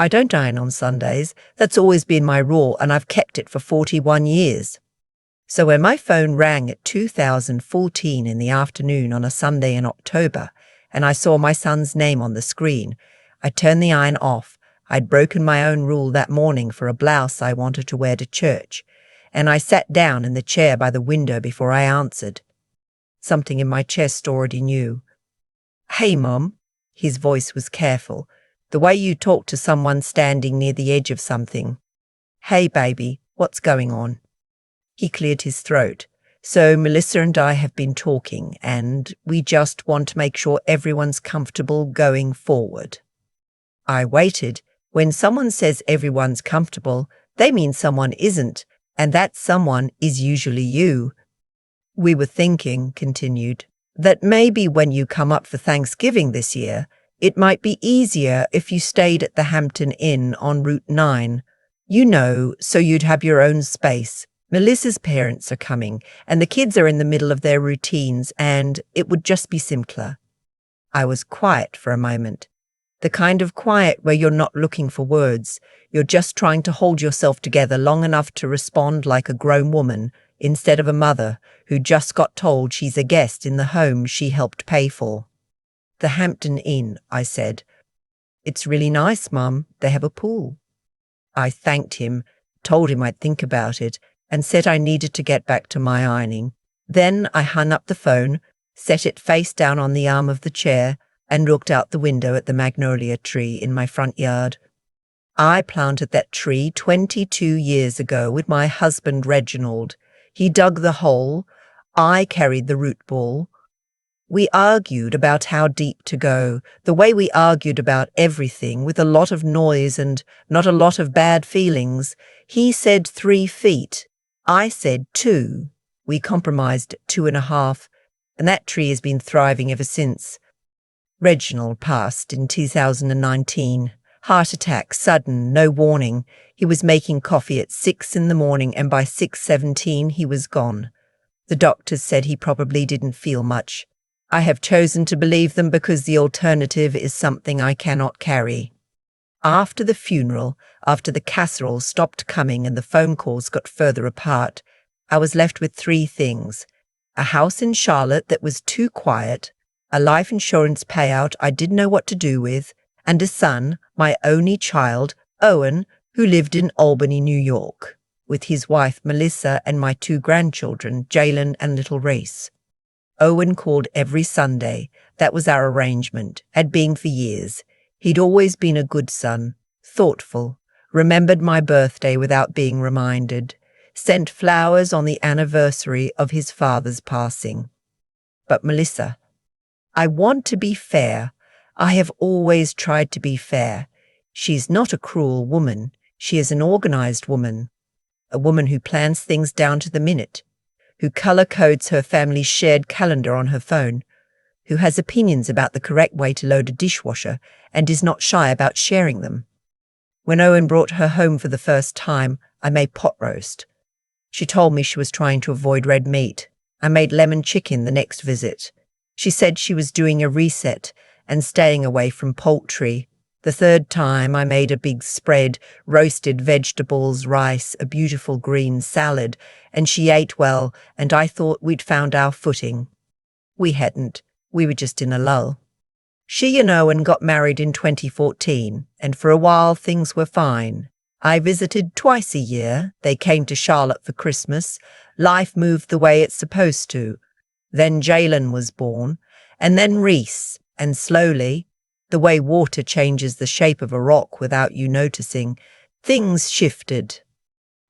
I don't iron on Sundays. That's always been my rule, and I've kept it for 41 years. So when my phone rang at 2014 in the afternoon on a Sunday in October, and I saw my son's name on the screen, I turned the iron off. I'd broken my own rule that morning for a blouse I wanted to wear to church, and I sat down in the chair by the window before I answered. Something in my chest already knew. "Hey, Mum." His voice was careful, the way you talk to someone standing near the edge of something. "Hey, baby, what's going on?" He cleared his throat. "So Melissa and I have been talking, and we just want to make sure everyone's comfortable going forward." I waited. When someone says everyone's comfortable, they mean someone isn't, and that someone is usually you. "We were thinking," continued, "that maybe when you come up for Thanksgiving this year, it might be easier if you stayed at the Hampton Inn on Route 9. You know, so you'd have your own space. Melissa's parents are coming, and the kids are in the middle of their routines, and it would just be simpler." I was quiet for a moment. The kind of quiet where you're not looking for words. You're just trying to hold yourself together long enough to respond like a grown woman, instead of a mother who just got told she's a guest in the home she helped pay for. "The Hampton Inn," I said. "It's really nice, Mum. They have a pool." I thanked him, told him I'd think about it, and said I needed to get back to my ironing. Then I hung up the phone, set it face down on the arm of the chair, and looked out the window at the magnolia tree in my front yard. I planted that tree 22 years ago with my husband Reginald. He dug the hole. I carried the root ball. We argued about how deep to go, the way we argued about everything, with a lot of noise and not a lot of bad feelings. He said 3 feet. I said 2. We compromised at 2.5, and that tree has been thriving ever since. Reginald passed in 2019. Heart attack, sudden, no warning. He was making coffee at 6 in the morning, and by 6:17 he was gone. The doctors said he probably didn't feel much. I have chosen to believe them because the alternative is something I cannot carry. After the funeral, after the casserole stopped coming and the phone calls got further apart, I was left with 3 things: a house in Charlotte that was too quiet, a life insurance payout I didn't know what to do with, and a son, my only child, Owen, who lived in Albany, New York, with his wife Melissa and my 2 grandchildren, Jalen and little Reese. Owen called every Sunday. That was our arrangement, had been for years. He'd always been a good son, thoughtful, remembered my birthday without being reminded, sent flowers on the anniversary of his father's passing. But Melissa, I want to be fair. I have always tried to be fair. She's not a cruel woman. She is an organized woman, a woman who plans things down to the minute, who color codes her family's shared calendar on her phone, who has opinions about the correct way to load a dishwasher and is not shy about sharing them. When Owen brought her home for the first time, I made pot roast. She told me she was trying to avoid red meat. I made lemon chicken the next visit. She said she was doing a reset and staying away from poultry. The third time I made a big spread, roasted vegetables, rice, a beautiful green salad, and she ate well, and I thought we'd found our footing. We hadn't. We were just in a lull. She and Owen got married in 2014, and for a while things were fine. I visited twice a year. They came to Charlotte for Christmas. Life moved the way it's supposed to. Then Jalen was born, and then Reese, and slowly, the way water changes the shape of a rock without you noticing, things shifted.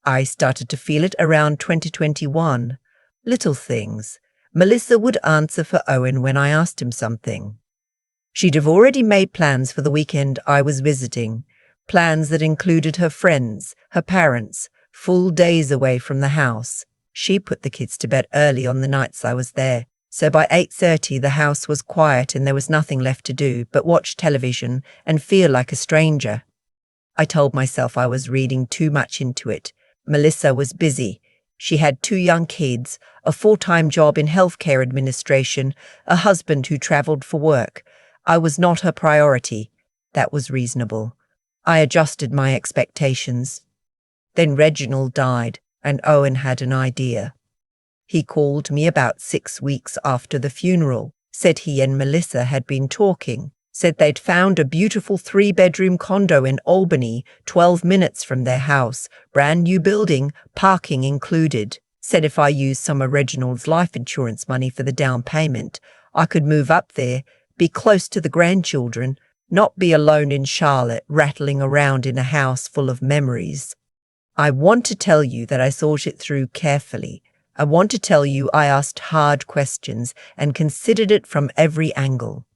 I started to feel it around 2021. Little things. Melissa would answer for Owen when I asked him something. She'd have already made plans for the weekend I was visiting, plans that included her friends, her parents, full days away from the house. She put the kids to bed early on the nights I was there, so by 8:30 the house was quiet and there was nothing left to do but watch television and feel like a stranger. I told myself I was reading too much into it. Melissa was busy. She had 2 young kids, a full-time job in healthcare administration, a husband who travelled for work. I was not her priority. That was reasonable. I adjusted my expectations. Then Reginald died, and Owen had an idea. He called me about 6 weeks after the funeral, said he and Melissa had been talking, said they'd found a beautiful 3-bedroom condo in Albany, 12 minutes from their house, brand new building, parking included. Said if I used some of Reginald's life insurance money for the down payment, I could move up there, be close to the grandchildren, not be alone in Charlotte, rattling around in a house full of memories. I want to tell you that I thought it through carefully. I want to tell you I asked hard questions and considered it from every angle.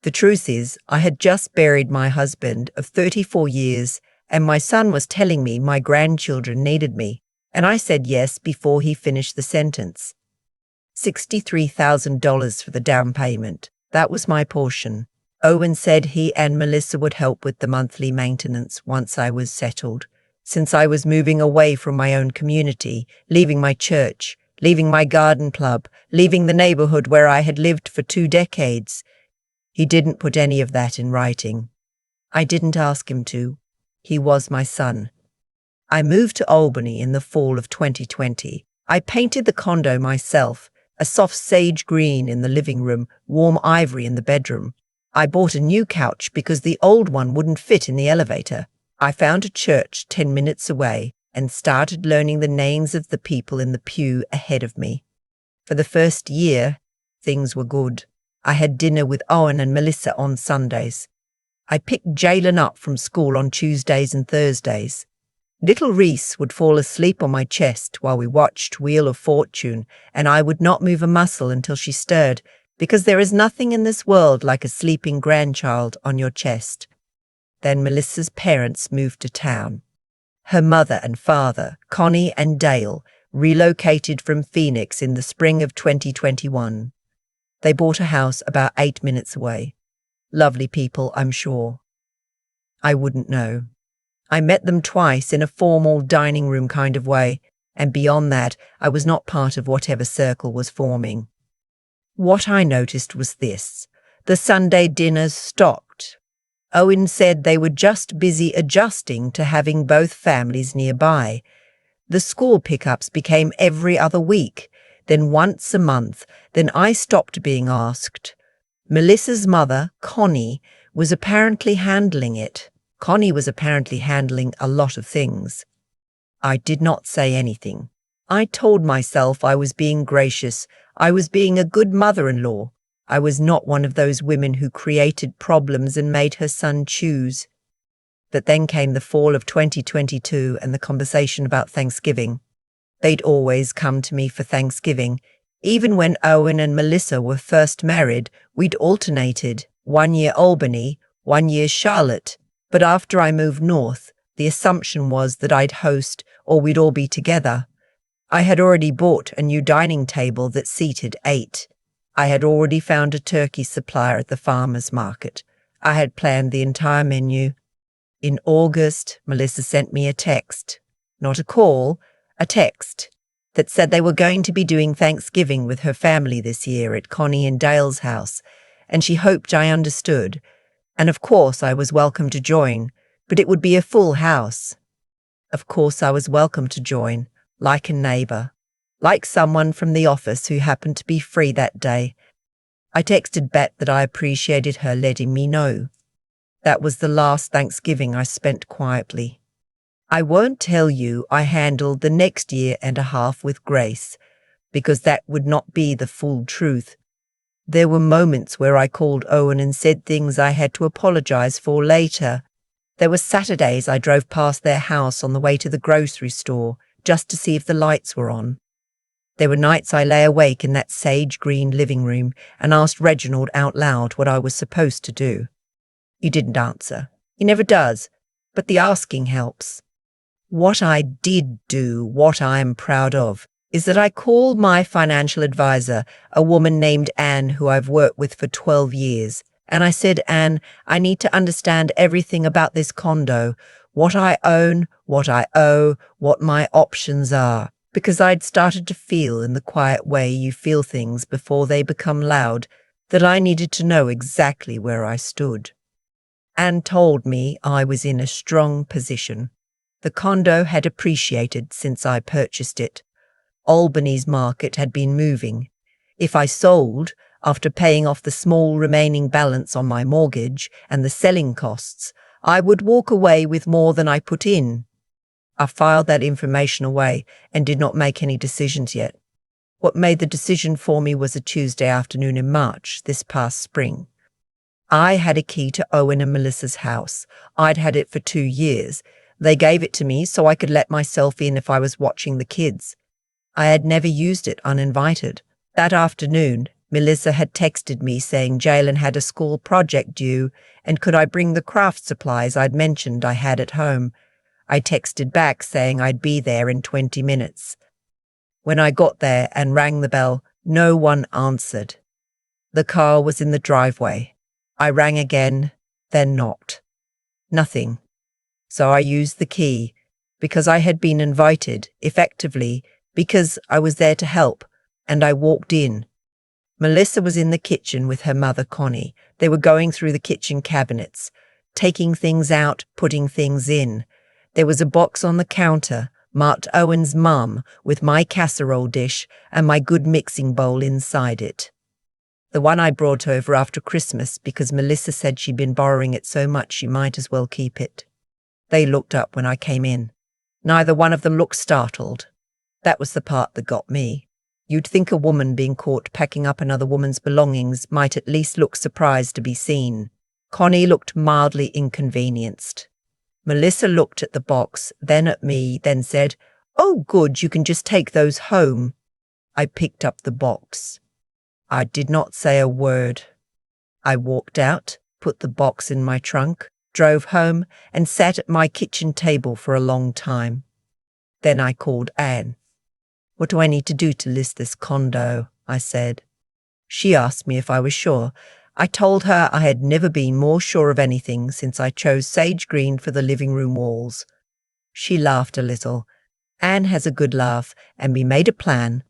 The truth is, I had just buried my husband of 34 years, and my son was telling me my grandchildren needed me, and I said yes before he finished the sentence. $63,000 for the down payment. That was my portion. Owen said he and Melissa would help with the monthly maintenance once I was settled. Since I was moving away from my own community, leaving my church, leaving my garden club, leaving the neighborhood where I had lived for 2 decades. He didn't put any of that in writing. I didn't ask him to. He was my son. I moved to Albany in the fall of 2020. I painted the condo myself, a soft sage green in the living room, warm ivory in the bedroom. I bought a new couch because the old one wouldn't fit in the elevator. I found a church 10 minutes away and started learning the names of the people in the pew ahead of me. For the first year, things were good. I had dinner with Owen and Melissa on Sundays. I picked Jalen up from school on Tuesdays and Thursdays. Little Reese would fall asleep on my chest while we watched Wheel of Fortune, and I would not move a muscle until she stirred, because there is nothing in this world like a sleeping grandchild on your chest. Then Melissa's parents moved to town. Her mother and father, Connie and Dale, relocated from Phoenix in the spring of 2021. They bought a house about 8 minutes away. Lovely people, I'm sure. I wouldn't know. I met them twice in a formal dining room kind of way, and beyond that, I was not part of whatever circle was forming. What I noticed was this. The Sunday dinners stopped. Owen said they were just busy adjusting to having both families nearby. The school pickups became every other week, then once a month, then I stopped being asked. Melissa's mother, Connie, was apparently handling it. Connie was apparently handling a lot of things. I did not say anything. I told myself I was being gracious. I was being a good mother-in-law. I was not one of those women who created problems and made her son choose. But then came the fall of 2022 and the conversation about Thanksgiving. They'd always come to me for Thanksgiving. Even when Owen and Melissa were first married, we'd alternated, 1 year Albany, 1 year Charlotte. But after I moved north, the assumption was that I'd host or we'd all be together. I had already bought a new dining table that seated 8. I had already found a turkey supplier at the farmer's market. I had planned the entire menu. In August, Melissa sent me a text, not a call, a text, that said they were going to be doing Thanksgiving with her family this year at Connie and Dale's house, and she hoped I understood. And of course I was welcome to join, but it would be a full house. Of course I was welcome to join, like a neighbour. Like someone from the office who happened to be free that day. I texted Bet that I appreciated her letting me know. That was the last Thanksgiving I spent quietly. I won't tell you I handled the next year and a half with grace, because that would not be the full truth. There were moments where I called Owen and said things I had to apologize for later. There were Saturdays I drove past their house on the way to the grocery store just to see if the lights were on. There were nights I lay awake in that sage-green living room and asked Reginald out loud what I was supposed to do. He didn't answer. He never does, but the asking helps. What I did do, what I am proud of, is that I called my financial advisor, a woman named Anne who I've worked with for 12 years, and I said, Anne, I need to understand everything about this condo, what I own, what I owe, what my options are. Because I'd started to feel in the quiet way you feel things before they become loud, that I needed to know exactly where I stood. Anne told me I was in a strong position. The condo had appreciated since I purchased it. Albany's market had been moving. If I sold, after paying off the small remaining balance on my mortgage and the selling costs, I would walk away with more than I put in. I filed that information away and did not make any decisions yet. What made the decision for me was a Tuesday afternoon in March, this past spring. I had a key to Owen and Melissa's house. I'd had it for 2 years. They gave it to me so I could let myself in if I was watching the kids. I had never used it uninvited. That afternoon, Melissa had texted me saying Jalen had a school project due and could I bring the craft supplies I'd mentioned I had at home. I texted back saying I'd be there in 20 minutes. When I got there and rang the bell, no one answered. The car was in the driveway. I rang again, then knocked. Nothing. So I used the key, because I had been invited, effectively, because I was there to help, and I walked in. Melissa was in the kitchen with her mother Connie. They were going through the kitchen cabinets, taking things out, putting things in. There was a box on the counter, marked Owen's mum, with my casserole dish and my good mixing bowl inside it. The one I brought over after Christmas because Melissa said she'd been borrowing it so much she might as well keep it. They looked up when I came in. Neither one of them looked startled. That was the part that got me. You'd think a woman being caught packing up another woman's belongings might at least look surprised to be seen. Connie looked mildly inconvenienced. Melissa looked at the box, then at me, then said, "Oh, good, you can just take those home." I picked up the box. I did not say a word. I walked out, put the box in my trunk, drove home, and sat at my kitchen table for a long time. Then I called Anne. "What do I need to do to list this condo?" I said. She asked me if I was sure. I told her I had never been more sure of anything since I chose sage green for the living room walls. She laughed a little. Anne has a good laugh, and we made a plan.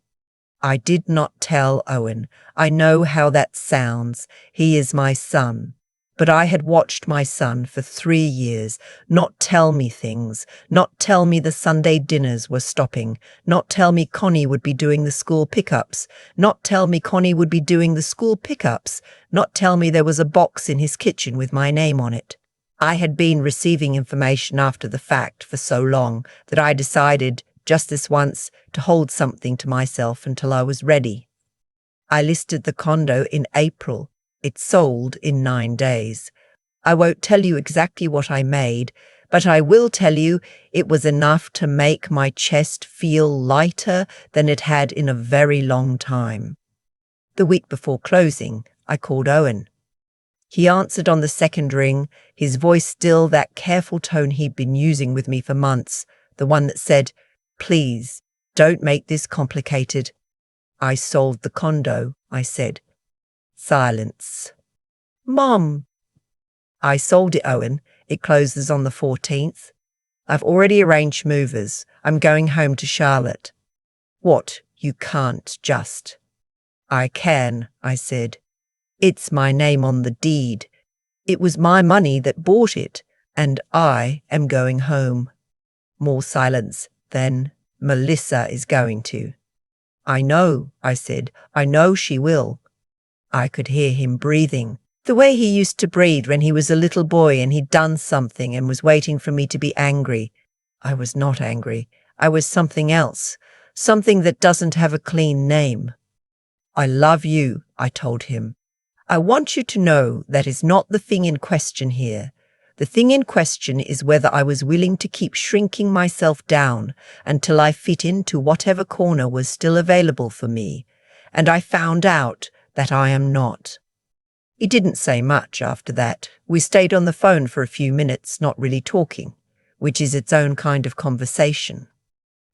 I did not tell Owen. I know how that sounds. He is my son. But I had watched my son for 3 years not tell me things, not tell me the Sunday dinners were stopping, not tell me Connie would be doing the school pickups, not tell me Connie would be doing the school pickups, not tell me there was a box in his kitchen with my name on it. I had been receiving information after the fact for so long that I decided, just this once, to hold something to myself until I was ready. I listed the condo in April. It sold in 9 days. I won't tell you exactly what I made, but I will tell you it was enough to make my chest feel lighter than it had in a very long time. The week before closing, I called Owen. He answered on the second ring, his voice still that careful tone he'd been using with me for months, the one that said, "Please, don't make this complicated." "I sold the condo," I said. Silence. "Mom." "I sold it, Owen. It closes on the 14th. I've already arranged movers. I'm going home to Charlotte." "What, you can't just?" "I can," I said. "It's my name on the deed. It was my money that bought it, and I am going home." More silence. Then, "Melissa is going to." "I know," I said. "I know she will." I could hear him breathing, the way he used to breathe when he was a little boy and he'd done something and was waiting for me to be angry. I was not angry. I was something else, something that doesn't have a clean name. "I love you," I told him. "I want you to know that is not the thing in question here. The thing in question is whether I was willing to keep shrinking myself down until I fit into whatever corner was still available for me, and I found out that I am not." He didn't say much after that. We stayed on the phone for a few minutes, not really talking, which is its own kind of conversation.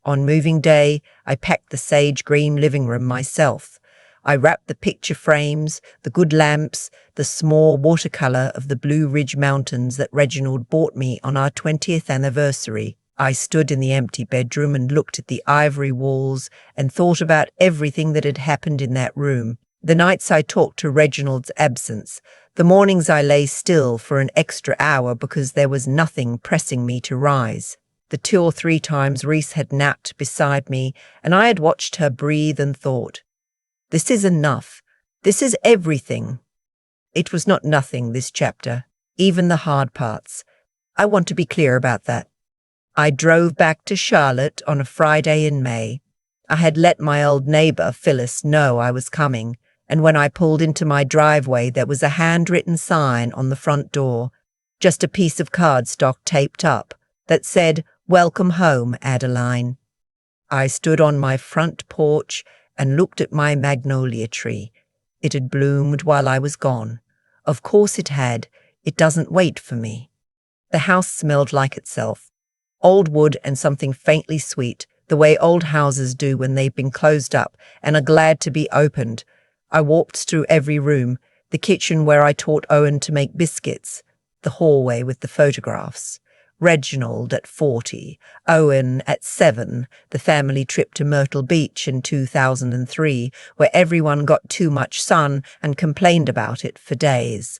On moving day, I packed the sage green living room myself. I wrapped the picture frames, the good lamps, the small watercolour of the Blue Ridge Mountains that Reginald bought me on our 20th anniversary. I stood in the empty bedroom and looked at the ivory walls and thought about everything that had happened in that room. The nights I talked to Reginald's absence, the mornings I lay still for an extra hour because there was nothing pressing me to rise. The 2 or 3 times Reese had napped beside me and I had watched her breathe and thought, "This is enough. This is everything." It was not nothing, this chapter, even the hard parts. I want to be clear about that. I drove back to Charlotte on a Friday in May. I had let my old neighbour, Phyllis, know I was coming, and when I pulled into my driveway there was a handwritten sign on the front door, just a piece of cardstock taped up, that said, "Welcome home, Adeline." I stood on my front porch and looked at my magnolia tree. It had bloomed while I was gone. Of course it had. It doesn't wait for me. The house smelled like itself. Old wood and something faintly sweet, the way old houses do when they've been closed up and are glad to be opened. I walked through every room, the kitchen where I taught Owen to make biscuits, the hallway with the photographs. Reginald at 40, Owen at 7, the family trip to Myrtle Beach in 2003, where everyone got too much sun and complained about it for days.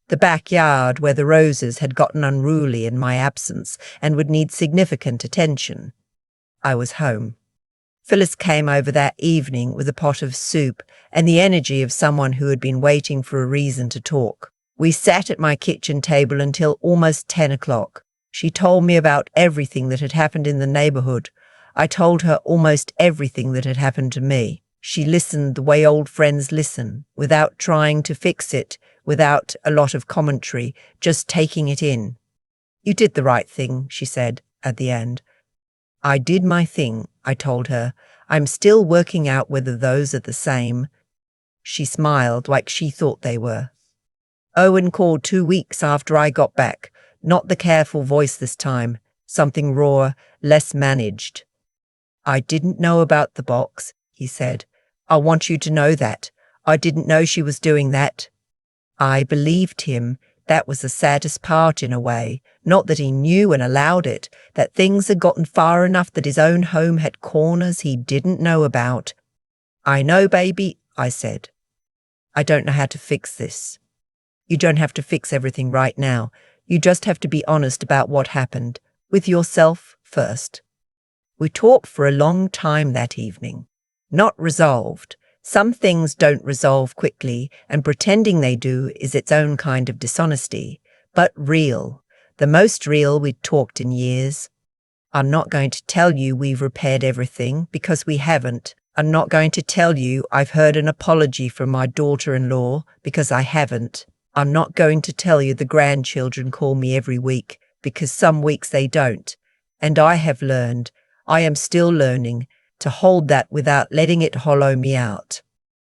The backyard where the roses had gotten unruly in my absence and would need significant attention. I was home. Phyllis came over that evening with a pot of soup and the energy of someone who had been waiting for a reason to talk. We sat at my kitchen table until almost 10 o'clock. She told me about everything that had happened in the neighborhood. I told her almost everything that had happened to me. She listened the way old friends listen, without trying to fix it, without a lot of commentary, just taking it in. "You did the right thing," she said at the end. "I did my thing," I told her. "I'm still working out whether those are the same." She smiled like she thought they were. Owen called 2 weeks after I got back. Not the careful voice this time, something raw, less managed. "I didn't know about the box," he said. "I want you to know that. I didn't know she was doing that." I believed him. That was the saddest part in a way. Not that he knew and allowed it, that things had gotten far enough that his own home had corners he didn't know about. "I know, baby," I said. "I don't know how to fix this." "You don't have to fix everything right now. You just have to be honest about what happened, with yourself first." We talked for a long time that evening. Not resolved. Some things don't resolve quickly, and pretending they do is its own kind of dishonesty, but real. The most real we'd talked in years. I'm not going to tell you we've repaired everything, because we haven't. I'm not going to tell you I've heard an apology from my daughter-in-law, because I haven't. I'm not going to tell you the grandchildren call me every week, because some weeks they don't. And I have learned, I am still learning, to hold that without letting it hollow me out.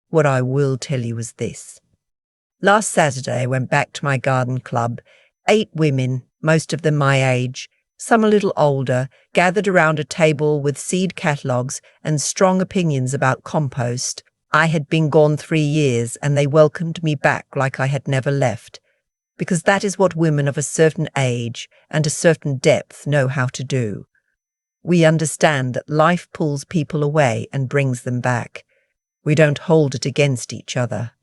What I will tell you is this. Last Saturday I went back to my garden club. 8 women, most of them my age, some a little older, gathered around a table with seed catalogues and strong opinions about compost. I had been gone 3 years and they welcomed me back like I had never left, because that is what women of a certain age and a certain depth know how to do. We understand that life pulls people away and brings them back. We don't hold it against each other.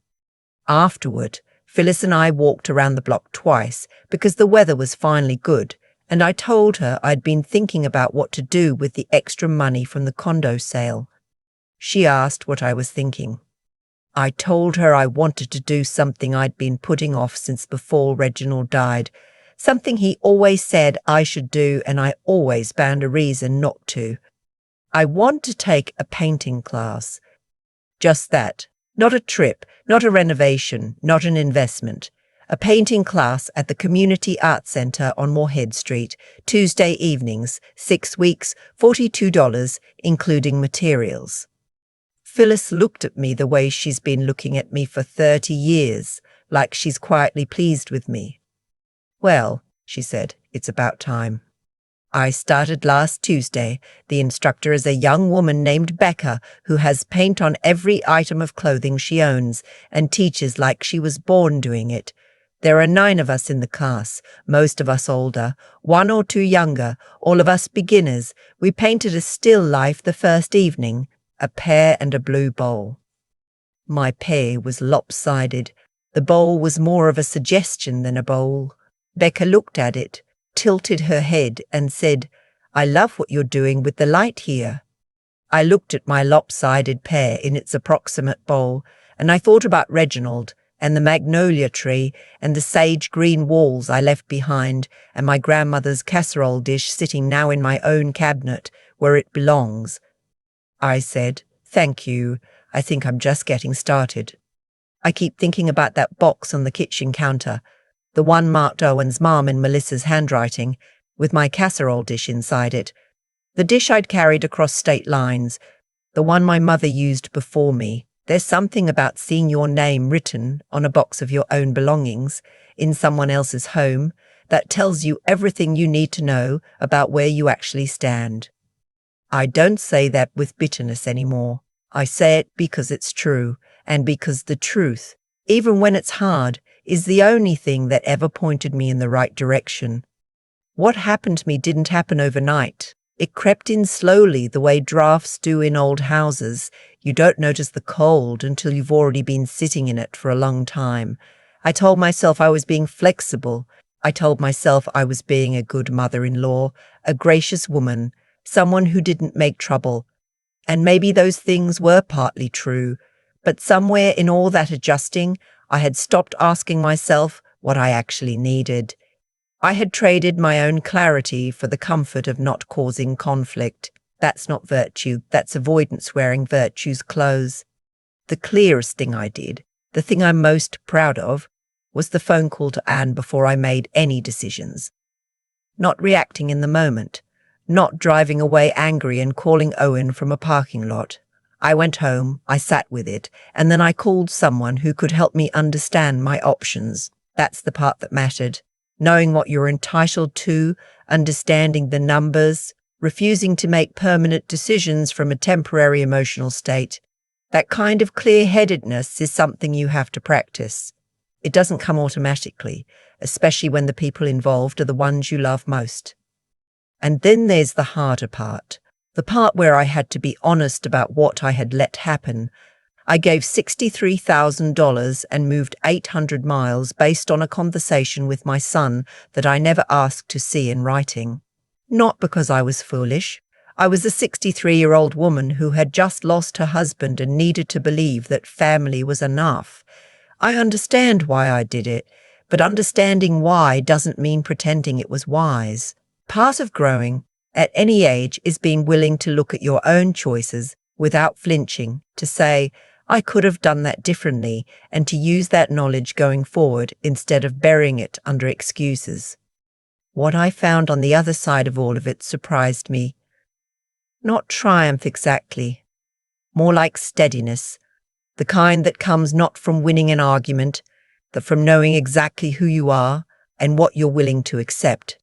Afterward, Phyllis and I walked around the block twice because the weather was finally good, and I told her I'd been thinking about what to do with the extra money from the condo sale. She asked what I was thinking. I told her I wanted to do something I'd been putting off since before Reginald died, something he always said I should do and I always found a reason not to. I want to take a painting class. Just that. Not a trip, not a renovation, not an investment. A painting class at the Community Arts Centre on Moorhead Street, Tuesday evenings, 6 weeks, $42, including materials. Phyllis looked at me the way she's been looking at me for 30 years, like she's quietly pleased with me. "Well," she said, "it's about time." I started last Tuesday. The instructor is a young woman named Becca who has paint on every item of clothing she owns and teaches like she was born doing it. There are 9 of us in the class, most of us older, 1 or 2 younger, all of us beginners. We painted a still life the first evening, a pear and a blue bowl. My pear was lopsided. The bowl was more of a suggestion than a bowl. Becca looked at it, tilted her head, and said, "I love what you're doing with the light here." I looked at my lopsided pear in its approximate bowl, and I thought about Reginald and the magnolia tree and the sage green walls I left behind and my grandmother's casserole dish sitting now in my own cabinet where it belongs. I said, "Thank you. I think I'm just getting started." I keep thinking about that box on the kitchen counter, the one marked Owen's mom in Melissa's handwriting, with my casserole dish inside it. The dish I'd carried across state lines, the one my mother used before me. There's something about seeing your name written on a box of your own belongings in someone else's home that tells you everything you need to know about where you actually stand. I don't say that with bitterness anymore. I say it because it's true, and because the truth, even when it's hard, is the only thing that ever pointed me in the right direction. What happened to me didn't happen overnight. It crept in slowly, the way drafts do in old houses. You don't notice the cold until you've already been sitting in it for a long time. I told myself I was being flexible. I told myself I was being a good mother-in-law, a gracious woman, someone who didn't make trouble. And maybe those things were partly true, but somewhere in all that adjusting, I had stopped asking myself what I actually needed. I had traded my own clarity for the comfort of not causing conflict. That's not virtue, that's avoidance wearing virtue's clothes. The clearest thing I did, the thing I'm most proud of, was the phone call to Anne before I made any decisions. Not reacting in the moment, not driving away angry and calling Owen from a parking lot. I went home, I sat with it, and then I called someone who could help me understand my options. That's the part that mattered. Knowing what you're entitled to, understanding the numbers, refusing to make permanent decisions from a temporary emotional state. That kind of clear-headedness is something you have to practice. It doesn't come automatically, especially when the people involved are the ones you love most. And then there's the harder part, the part where I had to be honest about what I had let happen. I gave $63,000 and moved 800 miles based on a conversation with my son that I never asked to see in writing. Not because I was foolish. I was a 63-year-old woman who had just lost her husband and needed to believe that family was enough. I understand why I did it, but understanding why doesn't mean pretending it was wise. Part of growing, at any age, is being willing to look at your own choices without flinching, to say, I could have done that differently, and to use that knowledge going forward instead of burying it under excuses. What I found on the other side of all of it surprised me. Not triumph exactly, more like steadiness, the kind that comes not from winning an argument, but from knowing exactly who you are and what you're willing to accept.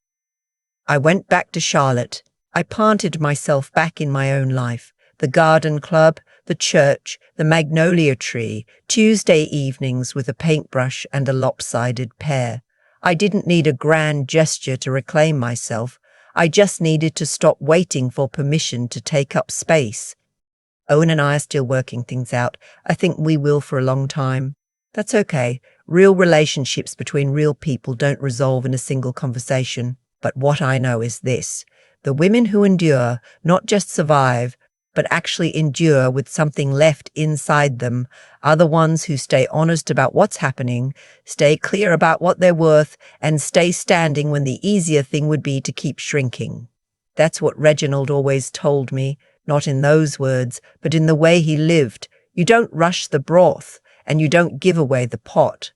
I went back to Charlotte. I planted myself back in my own life, the garden club, the church, the magnolia tree, Tuesday evenings with a paintbrush and a lopsided pear. I didn't need a grand gesture to reclaim myself. I just needed to stop waiting for permission to take up space. Owen and I are still working things out. I think we will for a long time. That's okay. Real relationships between real people don't resolve in a single conversation. But what I know is this. The women who endure, not just survive, but actually endure with something left inside them, are the ones who stay honest about what's happening, stay clear about what they're worth, and stay standing when the easier thing would be to keep shrinking. That's what Reginald always told me, not in those words, but in the way he lived. You don't rush the broth, and you don't give away the pot.